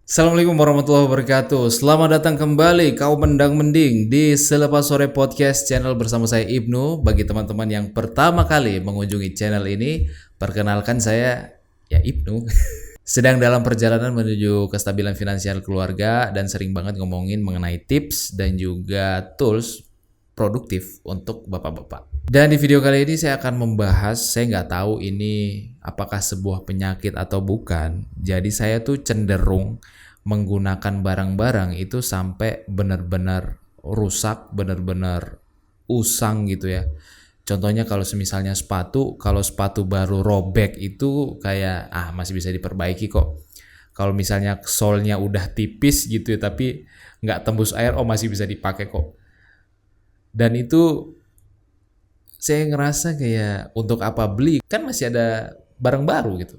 Assalamualaikum warahmatullahi wabarakatuh. Selamat datang kembali kaum mendang mending di Selepas Sore Podcast channel bersama saya Ibnu. Bagi teman-teman yang pertama kali mengunjungi channel ini, perkenalkan saya ya Ibnu. Sedang dalam perjalanan menuju kestabilan finansial keluarga dan sering banget ngomongin mengenai tips dan juga tools produktif untuk bapak-bapak. Dan di video kali ini saya akan membahas, saya nggak tahu ini apakah sebuah penyakit atau bukan. Jadi saya tuh cenderung menggunakan barang-barang itu sampai benar-benar rusak, benar-benar usang gitu ya. Contohnya kalau misalnya sepatu, kalau sepatu baru robek itu kayak masih bisa diperbaiki kok. Kalau misalnya solnya udah tipis gitu ya, tapi nggak tembus air, masih bisa dipakai kok. Dan itu saya ngerasa kayak untuk apa beli, kan masih ada barang baru gitu.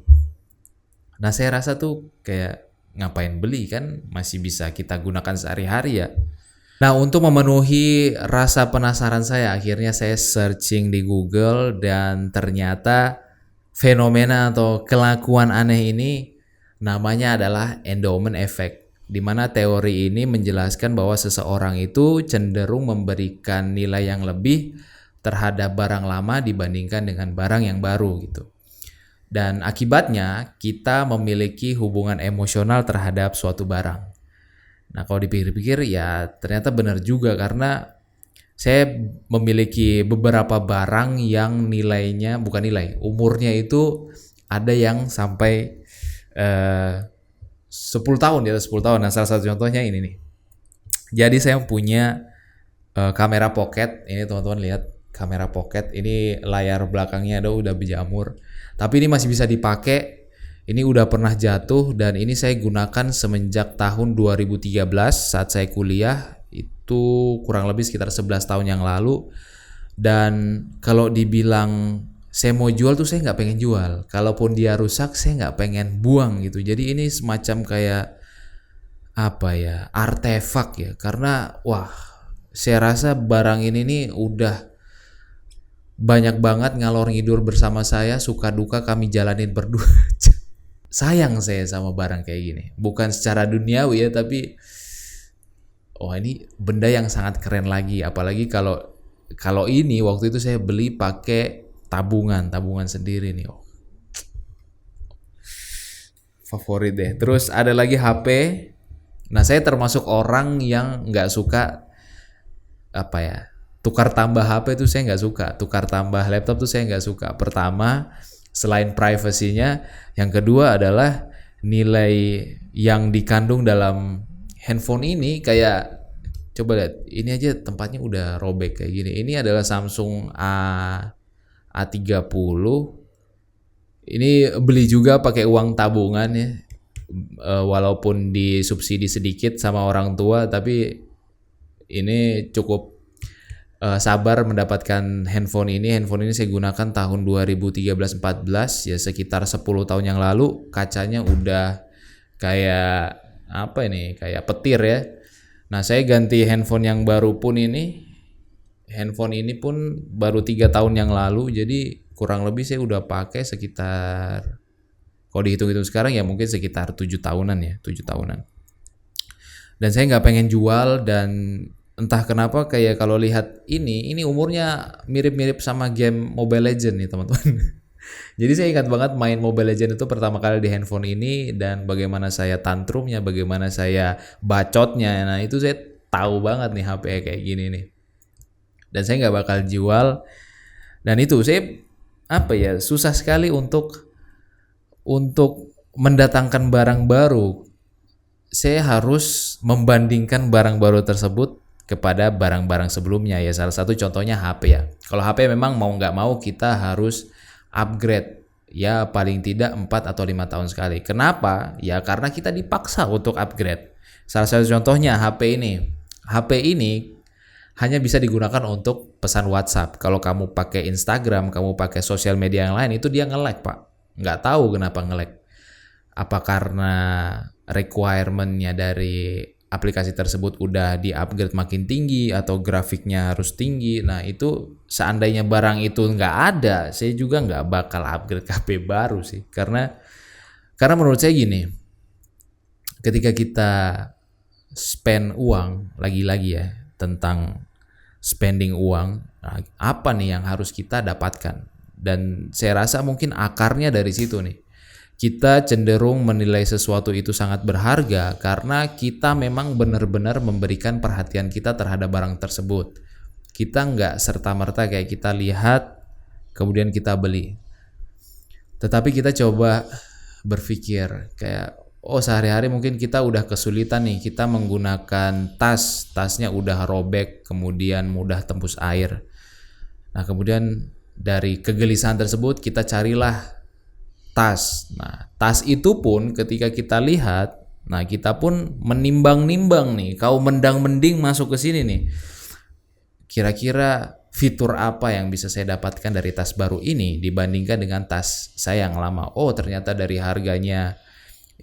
Nah saya rasa tuh kayak ngapain beli, kan masih bisa kita gunakan sehari-hari ya. Nah untuk memenuhi rasa penasaran saya, akhirnya saya searching di Google dan ternyata fenomena atau kelakuan aneh ini namanya adalah endowment effect, di mana teori ini menjelaskan bahwa seseorang itu cenderung memberikan nilai yang lebih terhadap barang lama dibandingkan dengan barang yang baru gitu. Dan akibatnya kita memiliki hubungan emosional terhadap suatu barang. Nah kalau dipikir-pikir ya ternyata benar juga, karena saya memiliki beberapa barang yang nilainya, bukan nilai, umurnya itu ada yang sampai 10 tahun, di atas 10 tahun. Nah salah satu contohnya ini nih. Jadi saya punya kamera pocket, ini teman-teman lihat kamera pocket, ini layar belakangnya udah berjamur. Tapi ini masih bisa dipakai. Ini udah pernah jatuh dan ini saya gunakan semenjak tahun 2013 saat saya kuliah. Itu kurang lebih sekitar 11 tahun yang lalu. Dan kalau dibilang saya mau jual tuh saya nggak pengen jual. Kalaupun dia rusak saya nggak pengen buang gitu. Jadi ini semacam kayak apa ya, artefak ya. Karena wah, saya rasa barang ini nih udah banyak banget ngalor ngidur bersama saya, suka duka kami jalanin berdua. Sayang saya sama barang kayak gini. Bukan secara duniawi ya, tapi ini benda yang sangat keren lagi. Apalagi kalau ini waktu itu saya beli pakai tabungan sendiri nih. Favorit deh. Terus ada lagi HP. Nah saya termasuk orang yang nggak suka apa ya, tukar tambah HP tuh saya nggak suka, tukar tambah laptop tuh saya nggak suka. Pertama, selain privasinya, yang kedua adalah nilai yang dikandung dalam handphone ini. Kayak coba lihat, ini aja tempatnya udah robek kayak gini. Ini adalah Samsung A30. Ini beli juga pakai uang tabungan ya. Walaupun disubsidi sedikit sama orang tua, tapi ini cukup sabar mendapatkan handphone ini. Handphone ini saya gunakan tahun 2013-14 ya, sekitar 10 tahun yang lalu. Kacanya udah kayak apa ini, kayak petir ya. Nah saya ganti handphone yang baru pun ini, handphone ini pun baru 3 tahun yang lalu. Jadi kurang lebih saya udah pakai sekitar, kalau dihitung-hitung sekarang ya mungkin sekitar 7 tahunan ya, 7 tahunan. Dan saya nggak pengen jual, dan entah kenapa kayak kalau lihat ini umurnya mirip-mirip sama game Mobile Legends nih teman-teman. Jadi saya ingat banget main Mobile Legends itu pertama kali di handphone ini, dan bagaimana saya tantrumnya, bagaimana saya bacotnya. Nah itu saya tahu banget nih HP kayak gini nih. Dan saya nggak bakal jual. Dan itu saya susah sekali untuk mendatangkan barang baru. Saya harus membandingkan barang baru tersebut kepada barang-barang sebelumnya ya. Salah satu contohnya HP ya. Kalau HP memang mau nggak mau kita harus upgrade ya, paling tidak 4 atau 5 tahun sekali. Kenapa? Ya karena kita dipaksa untuk upgrade. Salah satu contohnya HP ini. HP ini hanya bisa digunakan untuk pesan WhatsApp. Kalau kamu pakai Instagram, kamu pakai sosial media yang lain, itu dia nge-lag Pak. Nggak tahu kenapa nge-lag. Apa karena requirement-nya dari aplikasi tersebut udah di-upgrade makin tinggi, atau grafiknya harus tinggi. Nah itu seandainya barang itu nggak ada, saya juga nggak bakal upgrade HP baru sih. Karena menurut saya gini, ketika kita spend uang, lagi-lagi ya tentang spending uang, nah, apa nih yang harus kita dapatkan? Dan saya rasa mungkin akarnya dari situ nih. Kita cenderung menilai sesuatu itu sangat berharga karena kita memang benar-benar memberikan perhatian kita terhadap barang tersebut. Kita nggak serta-merta kayak kita lihat, kemudian kita beli. Tetapi kita coba berpikir kayak, oh sehari-hari mungkin kita udah kesulitan nih, kita menggunakan tasnya udah robek, kemudian mudah tembus air. Nah kemudian dari kegelisahan tersebut kita carilah tas. Nah, tas itu pun ketika kita lihat, nah kita pun menimbang-nimbang nih, kaum mendang-mending masuk ke sini nih. Kira-kira fitur apa yang bisa saya dapatkan dari tas baru ini dibandingkan dengan tas saya yang lama? Oh, ternyata dari harganya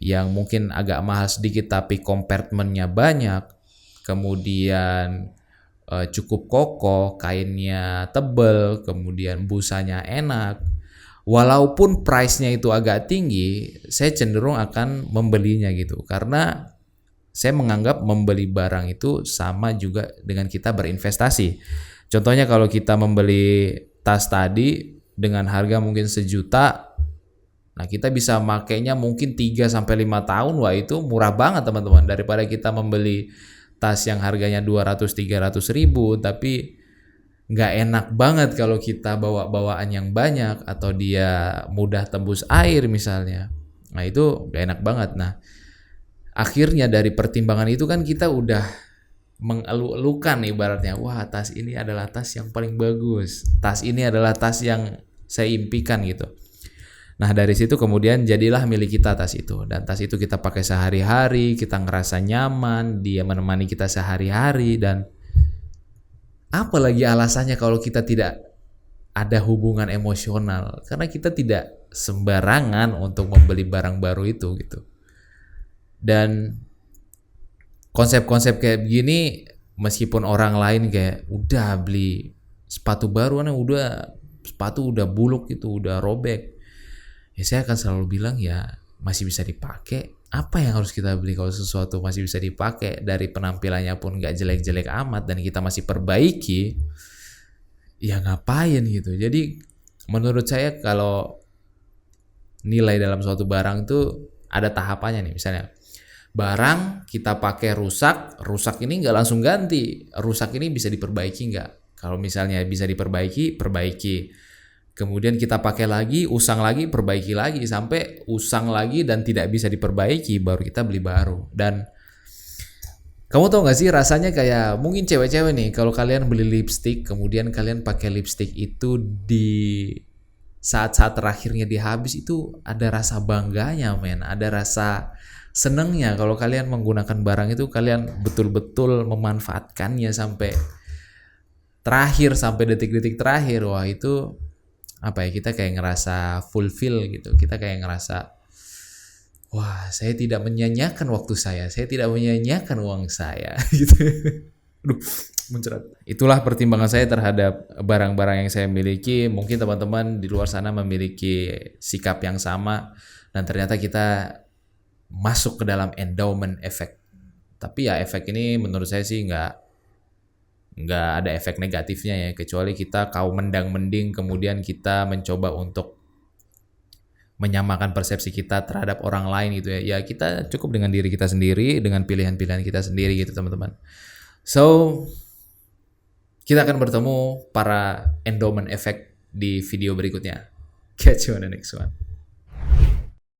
yang mungkin agak mahal sedikit tapi kompartemennya banyak, kemudian cukup kokoh, kainnya tebal, kemudian busanya enak. Walaupun price-nya itu agak tinggi, saya cenderung akan membelinya gitu. Karena saya menganggap membeli barang itu sama juga dengan kita berinvestasi. Contohnya kalau kita membeli tas tadi dengan harga mungkin 1 juta, nah kita bisa makainya mungkin 3-5 tahun, wah itu murah banget teman-teman. Daripada kita membeli tas yang harganya 200-300 ribu, tapi nggak enak banget kalau kita bawa bawaan yang banyak atau dia mudah tembus air misalnya. Nah itu nggak enak banget. Nah akhirnya dari pertimbangan itu kan kita udah mengeluh-elukan ibaratnya, wah tas ini adalah tas yang paling bagus, tas ini adalah tas yang saya impikan gitu. Nah dari situ kemudian jadilah milik kita tas itu, dan tas itu kita pakai sehari-hari, kita ngerasa nyaman, dia menemani kita sehari-hari. Dan apalagi alasannya kalau kita tidak ada hubungan emosional, karena kita tidak sembarangan untuk membeli barang baru itu gitu. Dan konsep-konsep kayak begini, meskipun orang lain kayak udah beli sepatu baru, sepatu udah buluk itu, udah robek, ya saya akan selalu bilang ya masih bisa dipakai. Apa yang harus kita beli kalau sesuatu masih bisa dipakai, dari penampilannya pun gak jelek-jelek amat dan kita masih perbaiki, ya ngapain gitu. Jadi menurut saya kalau nilai dalam suatu barang tuh ada tahapannya nih. Misalnya barang kita pakai rusak ini gak langsung ganti, rusak ini bisa diperbaiki gak? Kalau misalnya bisa diperbaiki, perbaiki. Kemudian kita pakai lagi, usang lagi, perbaiki lagi, sampai usang lagi dan tidak bisa diperbaiki, baru kita beli baru. Dan kamu tahu gak sih rasanya kayak mungkin cewek-cewek nih, kalau kalian beli lipstick, kemudian kalian pakai lipstick itu di saat-saat terakhirnya dihabis, itu ada rasa bangganya men, ada rasa senengnya. Kalau kalian menggunakan barang itu, kalian betul-betul memanfaatkannya sampai terakhir, sampai detik-detik terakhir. Wah itu apa ya, kita kayak ngerasa fulfill gitu, kita kayak ngerasa wah saya tidak menyia-nyiakan waktu saya tidak menyia-nyiakan uang saya gitu. Aduh, muncrat. Itulah pertimbangan saya terhadap barang-barang yang saya miliki. Mungkin teman-teman di luar sana memiliki sikap yang sama, dan ternyata kita masuk ke dalam endowment effect. Tapi ya efek ini menurut saya sih nggak ada efek negatifnya ya, kecuali kita kaum mendang-mending kemudian kita mencoba untuk menyamakan persepsi kita terhadap orang lain gitu ya. Ya kita cukup dengan diri kita sendiri, dengan pilihan-pilihan kita sendiri gitu teman-teman. So kita akan bertemu para endowment effect di video berikutnya. Catch you on the next one.